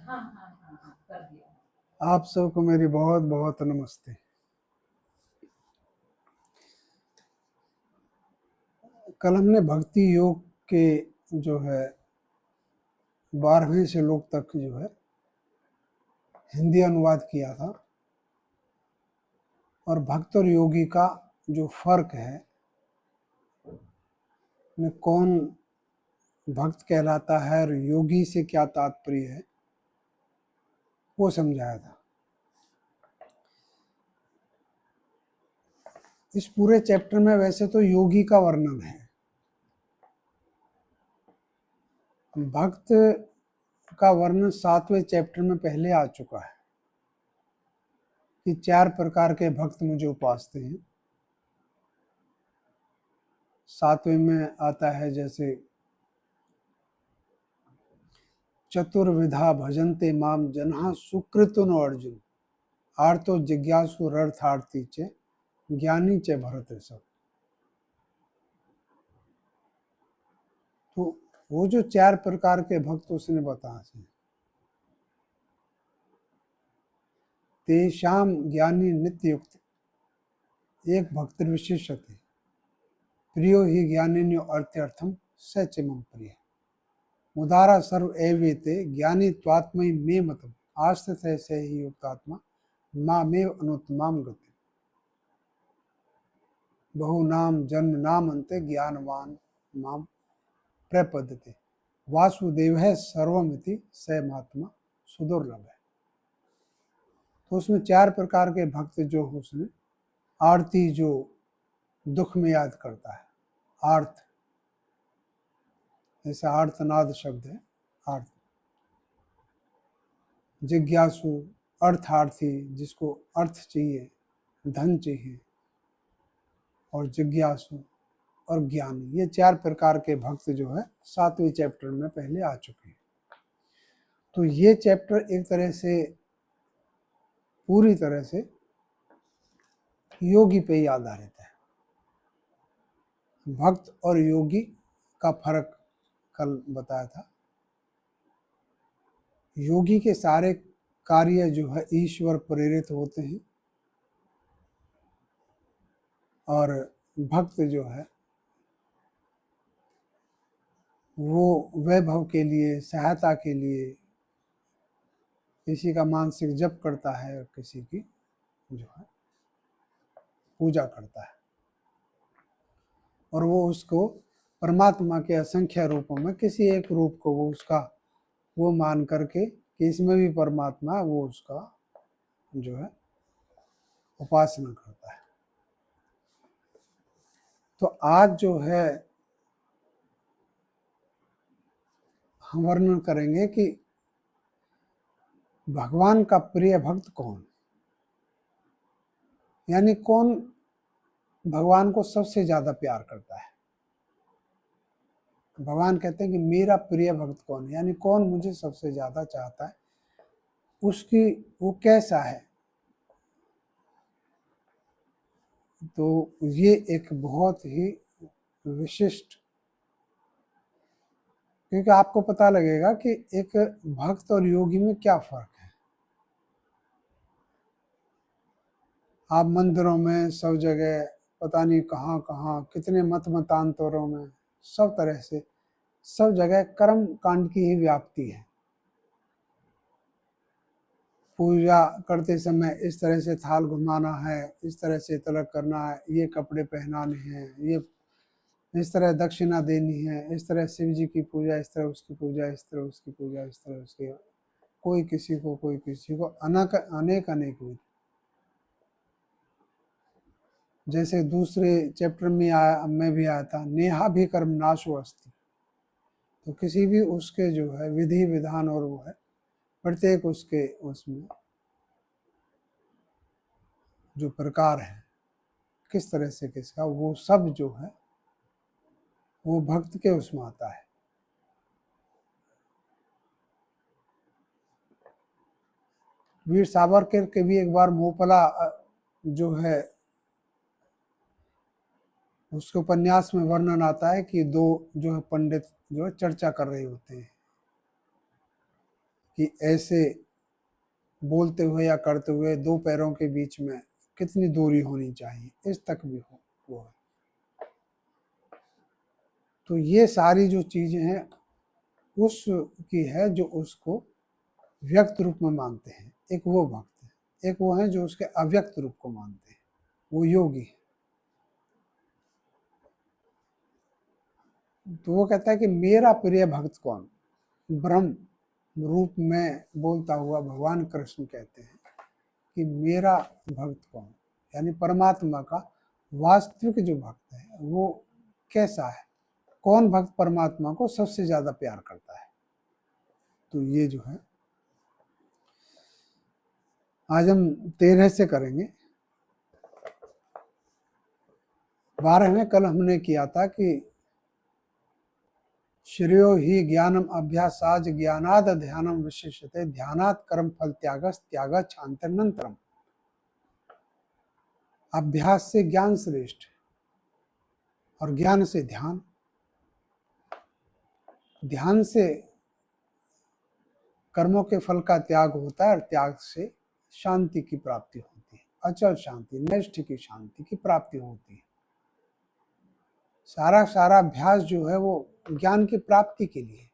हाँ हाँ हाँ हाँ, कर दिया। आप सबको मेरी बहुत बहुत नमस्ते। कल हमने भक्ति योग के जो है 12वें श्लोक तक जो है हिंदी अनुवाद किया था, और भक्त और योगी का जो फर्क है, कौन भक्त कहलाता है और योगी से क्या तात्पर्य है, वो समझाया था। इस पूरे चैप्टर में वैसे तो योगी का वर्णन है, भक्त का वर्णन 7वें चैप्टर में पहले आ चुका है कि 4 प्रकार के भक्त मुझे उपासते हैं। 7वें में आता है जैसे चतुर्विधा भजन्ते माम जन्हा सुकृतुनो अर्जुन आर्तो जिज्ञासु रर्थार्थी च ज्ञानी च भरत सब। तो वो जो 4 प्रकार के भक्त उसने बताए, तेषाम ज्ञानी नित्य युक्त एक भक्त विशेषते प्रियो ही ज्ञानिन्यो अर्थम स च मम प्रिय उदारा सर्व एवेते ज्ञानी त्वात्मयि मे मतम आस्थित से ही युक्तात्मा मामेव अनुत्तमाम गति बहु नाम जन्म नाम अंते ज्ञानवान माम प्रपद्यते वासुदेव है सर्वमिति स महात्मा सुदुर्लभ है। तो उसमें 4 प्रकार के भक्त जो उसने आरती, जो दुख में याद करता है, आर्थ, जैसे आर्तनाद शब्द है, आर्थ, जिज्ञासु अर्थार्थी, जिसको अर्थ चाहिए, धन चाहिए, और जिज्ञासु और ज्ञानी, ये 4 प्रकार के भक्त जो है 7वें चैप्टर में पहले आ चुके हैं। तो ये चैप्टर एक तरह से पूरी तरह से योगी पे ही आधारित है। भक्त और योगी का फर्क कल बताया था। योगी के सारे कार्य जो है ईश्वर प्रेरित होते हैं, और भक्त जो है वो वैभव के लिए, सहायता के लिए किसी का मानसिक जप करता है और किसी की जो है पूजा करता है, और वो उसको परमात्मा के असंख्य रूपों में किसी एक रूप को वो मान करके कि इसमें भी परमात्मा, वो उसका जो है उपासना करता है। तो आज जो है हम वर्णन करेंगे कि भगवान का प्रिय भक्त कौन, यानी कौन भगवान को सबसे ज्यादा प्यार करता है। भगवान कहते हैं कि मेरा प्रिय भक्त कौन है, यानी कौन मुझे सबसे ज्यादा चाहता है, उसकी वो कैसा है। तो ये एक बहुत ही विशिष्ट, क्योंकि आपको पता लगेगा कि एक भक्त और योगी में क्या फर्क है। आप मंदिरों में सब जगह, पता नहीं कहाँ कहाँ, कितने मत मतांतरों में, सब तरह से सब जगह कर्म कांड की ही व्याप्ति है। पूजा करते समय इस तरह से थाल घुमाना है, इस तरह से तिलक करना है, ये कपड़े पहनाने हैं, ये इस तरह दक्षिणा देनी है, इस तरह शिव जी की पूजा, इस तरह उसकी पूजा, इस तरह उसकी पूजा, इस तरह उसकी, कोई किसी को अनेक अनेक अनेक विधि। जैसे दूसरे चैप्टर में भी आया था, नेहा भी कर्म नाशो अस्ति। तो किसी भी उसके जो है विधि विधान और वो है प्रत्येक उसके उसमें जो प्रकार है, किस तरह से किसका, वो सब जो है वो भक्त के उसमें आता है। वीर सावरकर के भी एक बार मोपला जो है उसके उपन्यास में वर्णन आता है कि 2 जो है पंडित जो है चर्चा कर रहे होते हैं कि ऐसे बोलते हुए या करते हुए दो पैरों के बीच में कितनी दूरी होनी चाहिए, इस तक भी हो वो है। तो ये सारी जो चीजें हैं उसकी है जो उसको व्यक्त रूप में मानते हैं। एक वो भक्त है, एक वो है जो उसके अव्यक्त रूप को मानते हैं, वो योगी है। तो वो कहता है कि मेरा प्रिय भक्त कौन? ब्रह्म रूप में बोलता हुआ भगवान कृष्ण कहते हैं कि मेरा भक्त कौन, यानी परमात्मा का वास्तविक जो भक्त है वो कैसा है, कौन भक्त परमात्मा को सबसे ज्यादा प्यार करता है। तो ये जो है आज हम 13 से करेंगे। 12 में कल हमने किया था कि श्रेयो ही ज्ञानम अभ्यासाज ज्ञानाद ध्यानम विशिष्यते ध्यानात् कर्म फल त्यागस त्याग शांतिरनंतरम। अभ्यास से ज्ञान श्रेष्ठ और ज्ञान से ध्यान, ध्यान से कर्मों के फल का त्याग होता है और त्याग से शांति की प्राप्ति होती है, अचल शांति, नैष्ठ की शांति की प्राप्ति होती है। सारा अभ्यास जो है वो ज्ञान की प्राप्ति के लिए,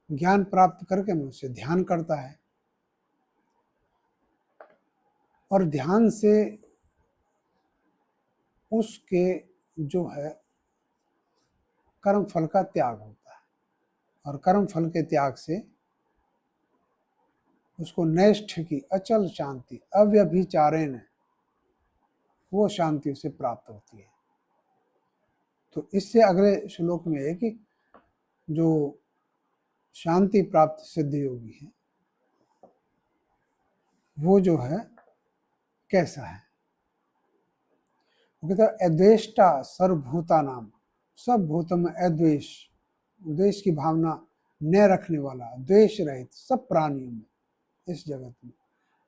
ज्ञान प्राप्त करके मनुष्य ध्यान करता है और ध्यान से उसके जो है कर्म फल का त्याग होता है और कर्म फल के त्याग से उसको नैष्ठ की अचल शांति अव्यभिचारेण वो शांति उसे प्राप्त होती है। तो इससे अगले श्लोक में है कि जो शांति प्राप्त सिद्ध योगी है वो जो है कैसा है? वो कहता है अद्वेष्टा सर्वभूता नाम, सब भूतों में अद्वेष, द्वेष की भावना न रखने वाला, द्वेष रहित सब प्राणियों में, इस जगत में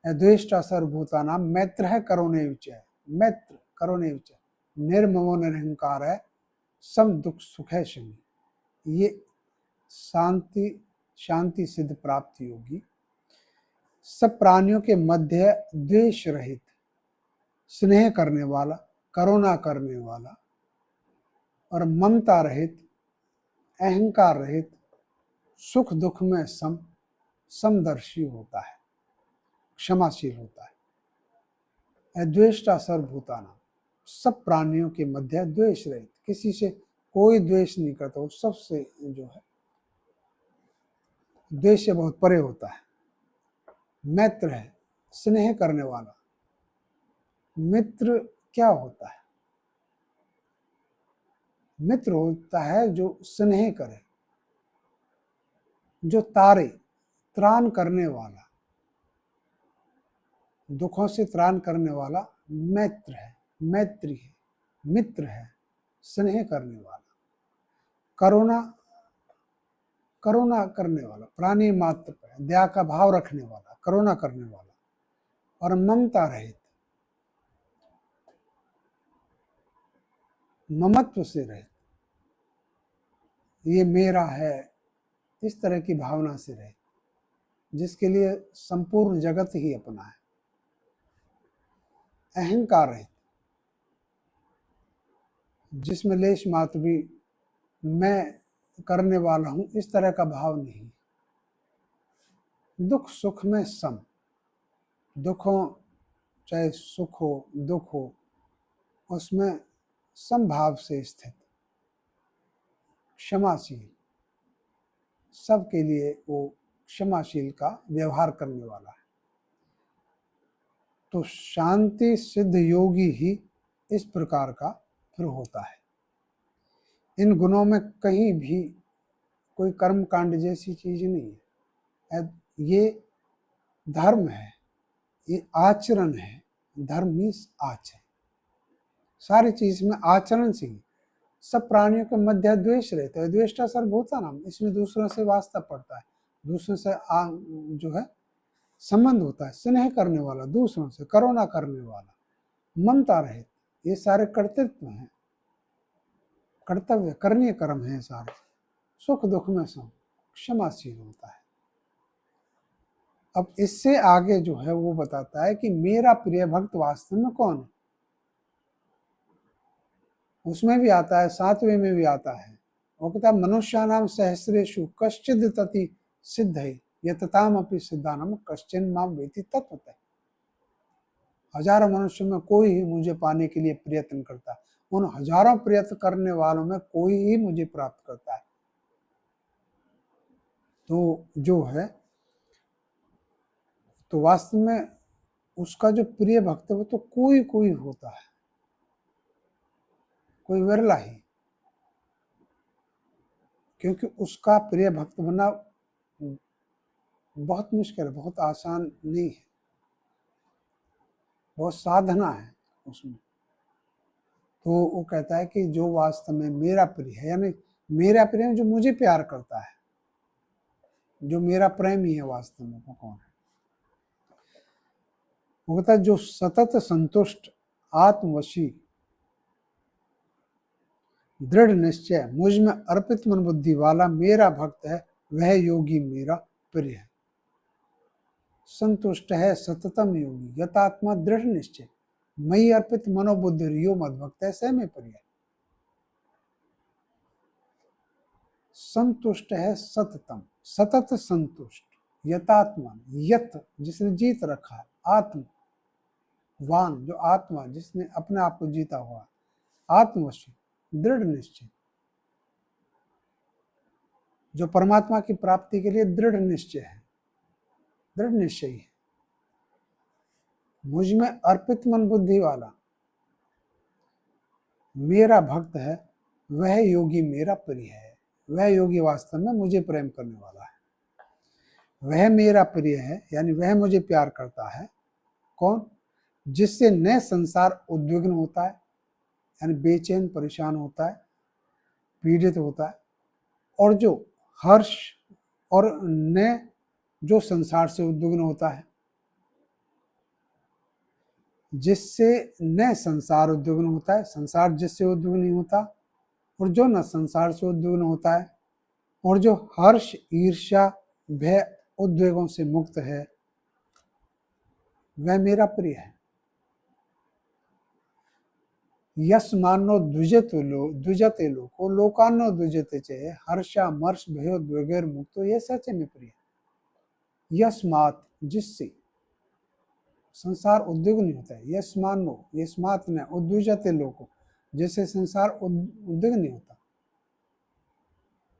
अद्वेष्टा सर्वभूता नाम मैत्र है करुणे विचय, मैत्र करुणे विचय, निर्ममो निरहंकार है, सम दुख सुख है शमी। ये शांति सिद्ध प्राप्त योगी सब प्राणियों के मध्य द्वेष रहित, स्नेह करने वाला, करुणा करने वाला और ममता रहित, अहंकार रहित, सुख दुख में समदर्शी होता है, क्षमाशील होता है। अद्वेष्टा सर्वभूतानां, सब प्राणियों के मध्य द्वेष रहित, किसी से कोई द्वेष नहीं करता, वो सबसे जो है द्वेष से बहुत परे होता है। मैत्र है, स्नेह करने वाला। मित्र क्या होता है? मित्र होता है जो स्नेह करे, जो तारे, त्राण करने वाला, दुखों से त्राण करने वाला मैत्र है, मैत्री है, मित्र है, स्नेह करने वाला। करुणा करने वाला, प्राणी मात्र पर दया का भाव रखने वाला, करुणा करने वाला और ममता रहित, ममत्व से रहित, ये मेरा है इस तरह की भावना से रहित, जिसके लिए संपूर्ण जगत ही अपना है। अहंकार रहित, जिसमें लेश मात्र भी मैं करने वाला हूं इस तरह का भाव नहीं। दुख सुख में सम, दुखों चाहे सुख हो दुख हो उसमें समभाव से स्थित, क्षमाशील, सबके लिए वो क्षमाशील का व्यवहार करने वाला है। तो शांति सिद्ध योगी ही इस प्रकार का फिर होता है। इन गुणों में कहीं भी कोई कर्म कांड जैसी चीज नहीं है, ये धर्म है, ये आचरण है। धर्म मीन्स आचरण, सारी चीज में आचरण से ही। सब प्राणियों के मध्य द्वेष रहता है, द्वेष्टा सर्वभूता नाम, इसमें दूसरों से वास्ता पड़ता है, दूसरों से जो है संबंध होता है, स्नेह करने वाला, दूसरों से करुणा करने वाला, ममता रहित, ये सारे कर्तृत्व हैं, कर्तव्य करनीय कर्म है सारे। सुख दुख में सम, क्षमाशील होता है। अब इससे आगे जो है वो बताता है कि मेरा प्रिय भक्त वास्तव में कौन है। उसमें भी आता है, 7वें में भी आता है। वो कहता है मनुष्यानाम सहस्रेषु कश्चिद तति सिद्ध है यतताम अपि सिद्धानम कश्चिन माम वेति तत्वतः। हजारों मनुष्यों में कोई ही मुझे पाने के लिए प्रयत्न करता है, उन हजारों प्रयत्न करने वालों में कोई ही मुझे प्राप्त करता है। तो जो है तो वास्तव में उसका जो प्रिय भक्त है वो तो कोई कोई होता है, कोई विरला ही, क्योंकि उसका प्रिय भक्त बनना बहुत मुश्किल है, बहुत आसान नहीं है, बहुत साधना है उसमें। तो वो कहता है कि जो वास्तव में मेरा प्रिय है, यानी मेरा प्रेम जो मुझे प्यार करता है, जो मेरा प्रेमी है वास्तव में वो कौन है। वो कहता है जो सतत संतुष्ट आत्मवशी दृढ़ निश्चय मुझ में अर्पित मन बुद्धि वाला मेरा भक्त है, वह योगी मेरा प्रिय है। संतुष्ट है सततम योगी यतात्मा दृढ़ निश्चय मई अर्पित मनोबुद्धि रियो मद्भक्त है स में प्रिय। संतुष्ट है सततम, सतत संतुष्ट, यतात्मा यत जिसने जीत रखा है, आत्म वान जो आत्मा जिसने अपने आप को जीता हुआ, आत्मवशी दृढ़ निश्चय जो परमात्मा की प्राप्ति के लिए दृढ़ निश्चय है, दृढ़ निश्चय है, मुझ में अर्पित मन बुद्धि वाला मेरा भक्त है, वह योगी मेरा प्रिय है। वह योगी वास्तव में मुझे प्रेम करने वाला है, वह मेरा प्रिय है, यानी वह मुझे प्यार करता है। कौन? जिससे न संसार उद्विग्न होता है, यानी बेचैन परेशान होता है, पीड़ित होता है, और जो हर्ष और न जो संसार से उद्विग्न होता है, जिससे न संसार उद्विग्न होता है, संसार जिससे उद्विग्न नहीं होता, और जो न संसार से उद्विग्न होता है, और जो हर्ष ईर्ष्या भय उद्वेगों से मुक्त है, वह मेरा प्रिय है। यस मानो द्विजते लोको लोकान्नो द्विजते चे हर्षा मर्ष भयोद्वेगैर मुक्तो ये सच में प्रिय। यस्मात् जिससे संसार उद्विग्न नहीं होता है, यस्मानो यस्मात् न उद्विजते लोको जैसे संसार उद्विग्न नहीं होता,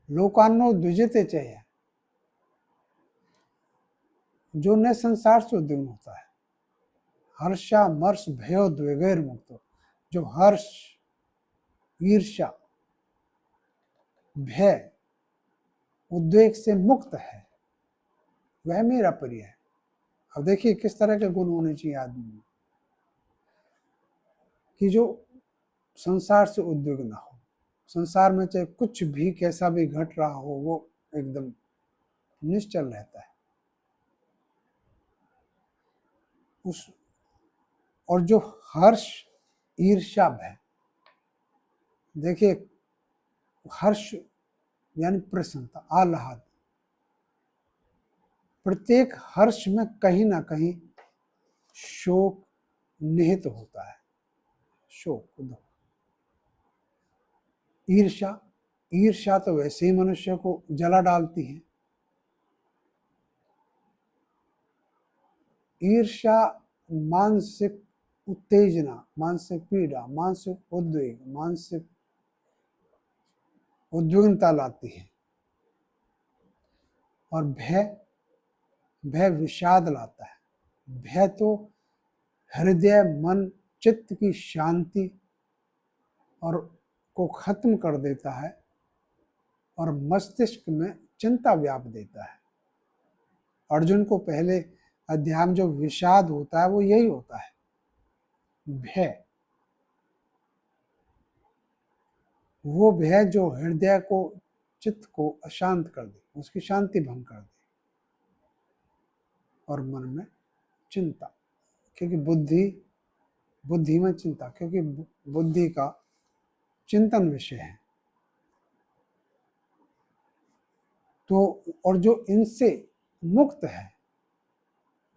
लोकान्नो द्विजते चे जो न संसार से उद्विग्न होता है, हर्षा मर्ष भयोद्वेगैर मुक्तो जो हर्ष ईर्ष्या भय उद्वेग से मुक्त है, वह मेरा प्रिय है। अब देखिए किस तरह के गुण होने चाहिए आदमी में कि जो संसार से उद्विग्न ना हो, संसार में चाहे कुछ भी कैसा भी घट रहा हो वो एकदम निश्चल रहता है उस, और जो हर्ष ईर्ष्या भय, देखिए हर्ष यानी प्रसन्नता आह्लाद, प्रत्येक हर्ष में कहीं ना कहीं शोक निहित होता है, शोक दुख। ईर्ष्या, ईर्ष्या तो वैसे ही मनुष्य को जला डालती है। ईर्ष्या मानसिक उत्तेजना, मानसिक पीड़ा, मानसिक उद्वेग, मानसिक उद्विग्नता लाती है। और भय, भय विषाद लाता है। भय तो हृदय मन चित्त की शांति और को खत्म कर देता है और मस्तिष्क में चिंता व्याप देता है। अर्जुन को पहले अध्याय में जो विषाद होता है वो यही होता है, भय। वो भय जो हृदय को चित्त को अशांत कर दे, उसकी शांति भंग कर दे, और मन में चिंता, क्योंकि बुद्धि में चिंता, क्योंकि बुद्धि का चिंतन विषय है। तो और जो इनसे मुक्त है,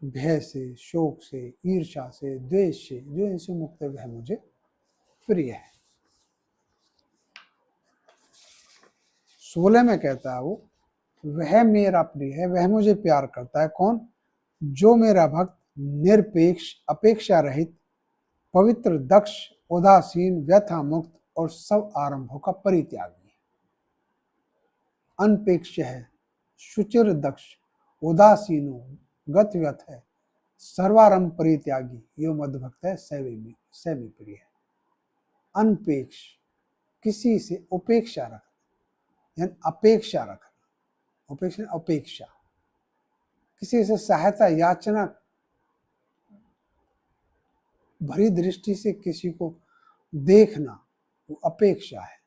भय से, शोक से, ईर्ष्या से, द्वेष से, जो इनसे मुक्त है वह मुझे प्रिय है। 16 में कहता है वो, वह मेरा प्रिय है, वह मुझे प्यार करता है। कौन? जो मेरा भक्त निरपेक्ष, अपेक्षा रहित, पवित्र, दक्ष, उदासीन, व्यथा मुक्त और सब आरंभों का परित्यागी है। अनपेक्ष है, शुचिर दक्ष, उदासीनो, गतव्यथ है, सर्वारंभ परित्यागी, यो मद्भक्त है, सैमी प्रिय है। अनपेक्ष, किसी से उपेक्षा रखना, यानी अपेक्षा रखना, उपेक्षा अपेक्षा, किसी से सहायता याचना भरी दृष्टि से किसी को देखना, वो अपेक्षा है।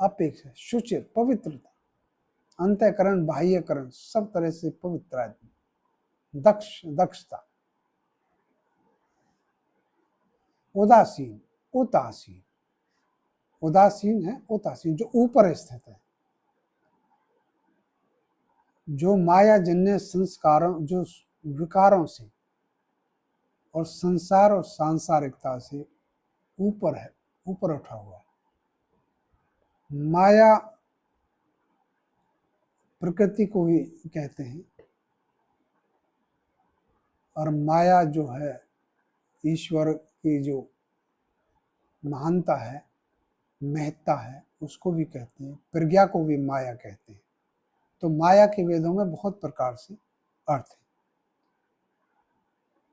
अपेक्षा, शुचिर, पवित्रता, अंतःकरण बाह्यकरण सब तरह से पवित्र आदमी, दक्षता। उदासीन, उदासीन, उदासीन है, उदासीन जो ऊपर स्थित है, जो माया जन्य संस्कारों, जो विकारों से और संसार और सांसारिकता से ऊपर है, ऊपर उठा हुआ है। माया प्रकृति को भी कहते हैं, और माया जो है ईश्वर की जो महानता है, महत्ता है, उसको भी कहते हैं। प्रज्ञा को भी माया कहते हैं। तो माया के वेदों में बहुत प्रकार से अर्थ है।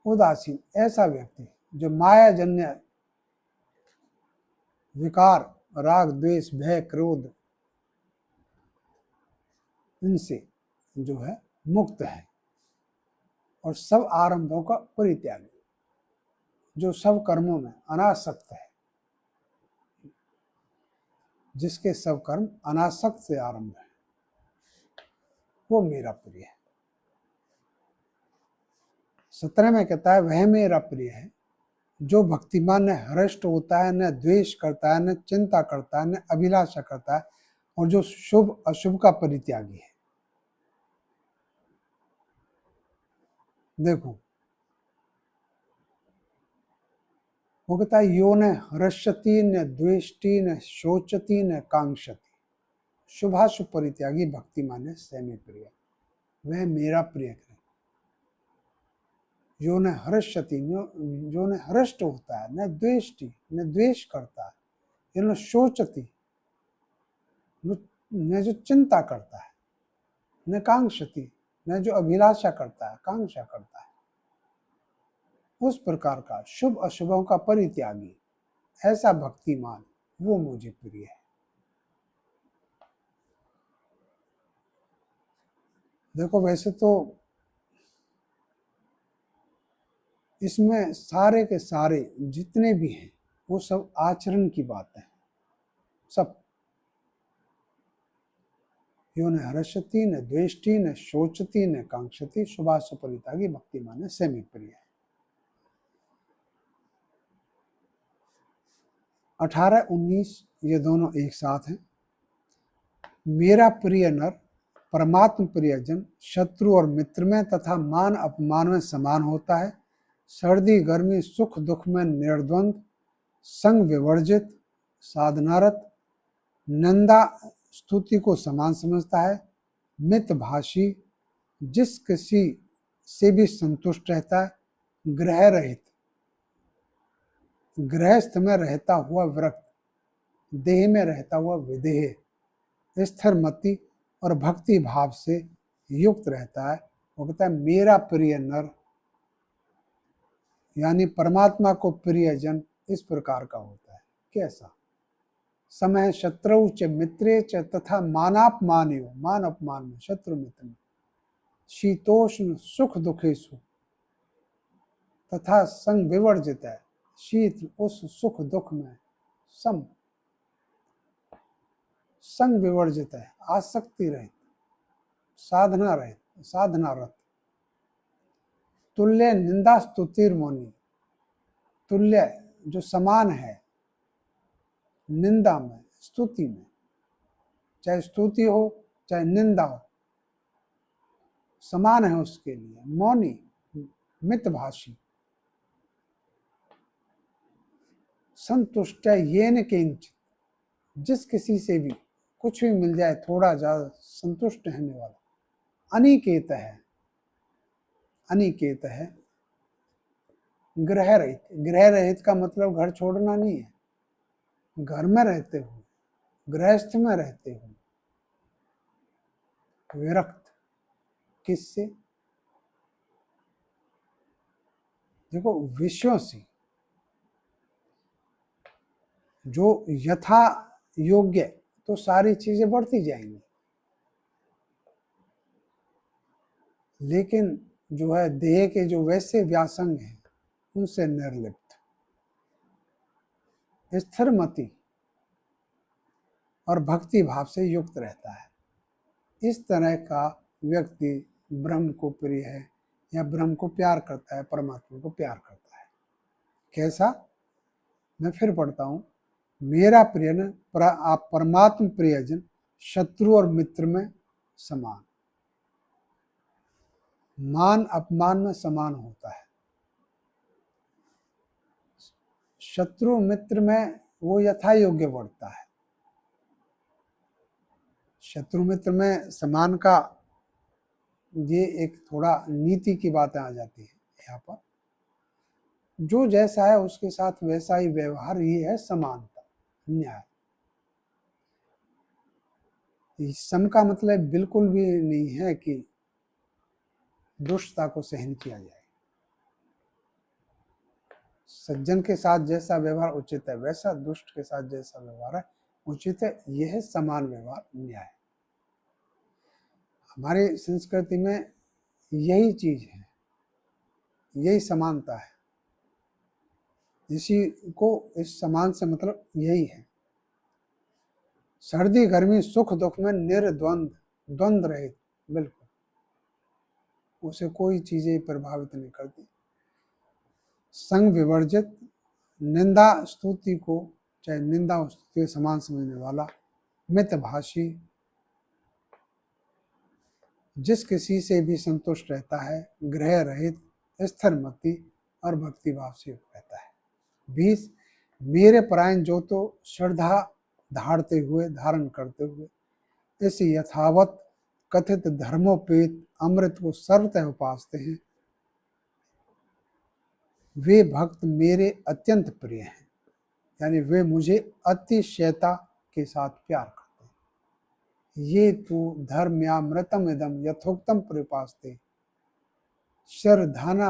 उदासीन, ऐसा व्यक्ति जो माया जन्य विकार, राग, द्वेष, भय, क्रोध, इनसे जो है मुक्त है और सब आरंभों का परित्यागी, जो सब कर्मों में अनासक्त है, जिसके सब कर्म अनासक्त से आरंभ है, वो मेरा प्रिय है। 17 में कहता है, वह मेरा प्रिय है जो भक्तिमान न हृष्ट होता है, न द्वेष करता है, न चिंता करता है, न अभिलाषा करता है, और जो शुभ अशुभ का परित्यागी है। देखो, वो कहता है, यो न हृष्यति, न द्वेष्टि, न शोचति, न कांक्षति, शुभाशुभ परित्यागी भक्तिमान सैमी प्रिय, वह मेरा प्रिय है। जो न हृष्यति, जो न हृष्ट होता है, न द्वेष्टि, न द्वेष करता है, न शोचति, न जो चिंता करता है, न कांक्षति, न जो अभिलाषा करता है, कांक्षा करता है, उस प्रकार का शुभ अशुभों का परित्यागी, ऐसा भक्तिमान, वो मुझे प्रिय है। देखो, वैसे तो इसमें सारे के सारे जितने भी हैं वो सब आचरण की बातें हैं, सब। यो न हर्षति, न द्वेष्टि, न शोचति, न कांक्षति, शुभाशुभ परित्यागी भक्तिमान सैमी प्रिय है। 18, 19 ये दोनों एक साथ हैं। मेरा प्रिय नर परमात्म प्रियजन शत्रु और मित्र में तथा मान अपमान में समान होता है। सर्दी गर्मी सुख दुख में निर्द्वंद, संग विवर्जित, साधनारत, नंदा स्तुति को समान समझता है, मितभाषी, जिस किसी से भी संतुष्ट रहता है, ग्रह रहित, गृहस्थ में रहता हुआ विरक्त, देह में रहता हुआ विदेह, स्थिर मति और भक्ति भाव से युक्त रहता है। वो कहता है, मेरा प्रिय नर, यानी परमात्मा को प्रिय जन इस प्रकार का होता है। कैसा? समय शत्रु च मित्रे च तथा मानापमानयो, मान अपमान में, शत्रु मित्र में, शीतोष्ण सुख दुखेशु तथा संग विवर्जित है, शीत उस सुख दुख में सम, संग विवर्जित है, आसक्ति रहित, साधना रहित, साधनारत, तुल्य निंदा स्तुतिर मौनी, तुल्य जो समान है निंदा में, स्तुति में, चाहे स्तुति हो चाहे निंदा हो, समान है उसके लिए, मौनी, मितभाषी। संतुष्ट येन किंचित, जिस किसी से भी कुछ भी मिल जाए थोड़ा ज्यादा संतुष्ट रहने वाला। अनिकेत है, अनिकेत है गृह रहित। गृह रहित का मतलब घर छोड़ना नहीं है, घर में रहते हुए, गृहस्थ में रहते हुए, विरक्त। किससे? देखो, विषयों से, जो यथा योग्य तो सारी चीजें बढ़ती जाएंगी, लेकिन जो है देह के जो वैसे व्यासंग हैं उनसे निर्लिप्त, स्थिरमति और भक्ति भाव से युक्त रहता है। इस तरह का व्यक्ति ब्रह्म को प्रिय है या ब्रह्म को प्यार करता है, परमात्मा को प्यार करता है। कैसा? मैं फिर पढ़ता हूं। मेरा प्रियजन, आप परमात्म प्रियजन शत्रु और मित्र में समान, मान अपमान में समान होता है। शत्रु मित्र में वो यथा योग्य बढ़ता है। शत्रु मित्र में समान का ये एक थोड़ा नीति की बातें आ जाती है यहाँ पर। जो जैसा है उसके साथ वैसा ही व्यवहार, ही है समानता, न्याय। सम का मतलब बिल्कुल भी नहीं है कि दुष्टता को सहन किया जाए। सज्जन के साथ जैसा व्यवहार उचित है वैसा दुष्ट के साथ जैसा व्यवहार है उचित है। यह है समान व्यवहार, न्याय। हमारी संस्कृति में यही चीज है, यही समानता है। इसी को, इस समान से मतलब यही है। सर्दी गर्मी सुख दुख में निर्द्वंद, द्वंद्व रहित, बिल्कुल उसे कोई चीजें प्रभावित नहीं करती। संग विवर्जित, निंदा स्तुति को, चाहे निंदा और स्तुति समान समझने वाला, मितभाषी, जिस किसी से भी संतुष्ट रहता है, ग्रह रहित, स्थिरमति और भक्ति भाव से रहता है। 20 मेरे परायण जो तो श्रद्धा धारते हुए, धारण करते हुए इस यथावत कथित धर्मोपेत अमृत को सर्वतः उपासते हैं, वे भक्त मेरे अत्यंत प्रिय हैं। यानी वे मुझे अतिशयता के साथ प्यार करते हैं। ये तो धर्म्यामृतम इदम यथोक्तम परिपास्ते श्रद्धाना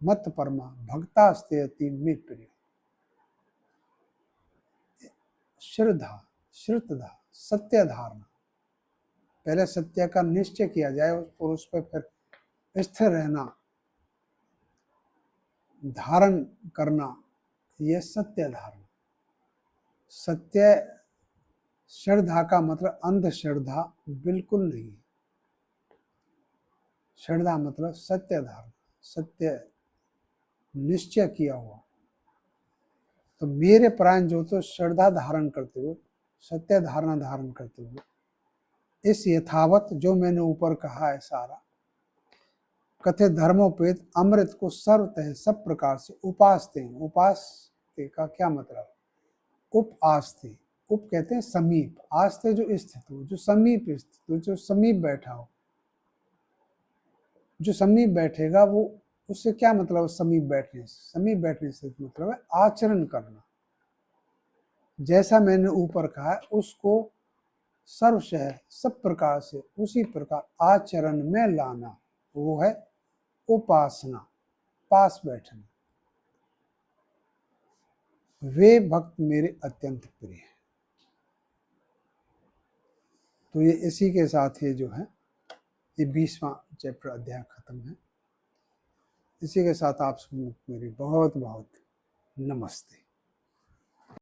मत परमा भक्तास्ते अति मे प्रिय। श्रद्धा, श्रुतधा, सत्य धारणा, पहले सत्य का निश्चय किया जाए और उस पर फिर स्थिर रहना, धारण करना, यह सत्य धारणा। सत्य श्रद्धा का मतलब अंधश्रद्धा बिल्कुल नहीं है। श्रद्धा मतलब सत्य धारणा, सत्य निश्चय किया हुआ। तो मेरे प्राण जो तो श्रद्धा धारण करते हुए, सत्य धारणा धारण करते हुए इस यथावत जो मैंने ऊपर कहा है सारा कथित धर्मोपेत अमृत को सर्वतः सब प्रकार से उपासते हैं। उपासते का क्या मतलब? उप आस्ते, उप कहते हैं समीप, आस्ते जो स्थित हो, जो समीप स्थित हो, जो समीप बैठा हो। जो समीप बैठेगा वो, उससे क्या मतलब? समीप बैठने से, समीप बैठने से मतलब है आचरण करना। जैसा मैंने ऊपर कहा उसको सर्वशः सब प्रकार से उसी प्रकार आचरण में लाना, वो है उपासना, पास बैठना। वे भक्त मेरे अत्यंत प्रिय हैं। तो ये इसी के साथ ये जो है ये 20वां चैप्टर अध्याय खत्म है। इसी के साथ आप सबको मेरी बहुत बहुत नमस्ते।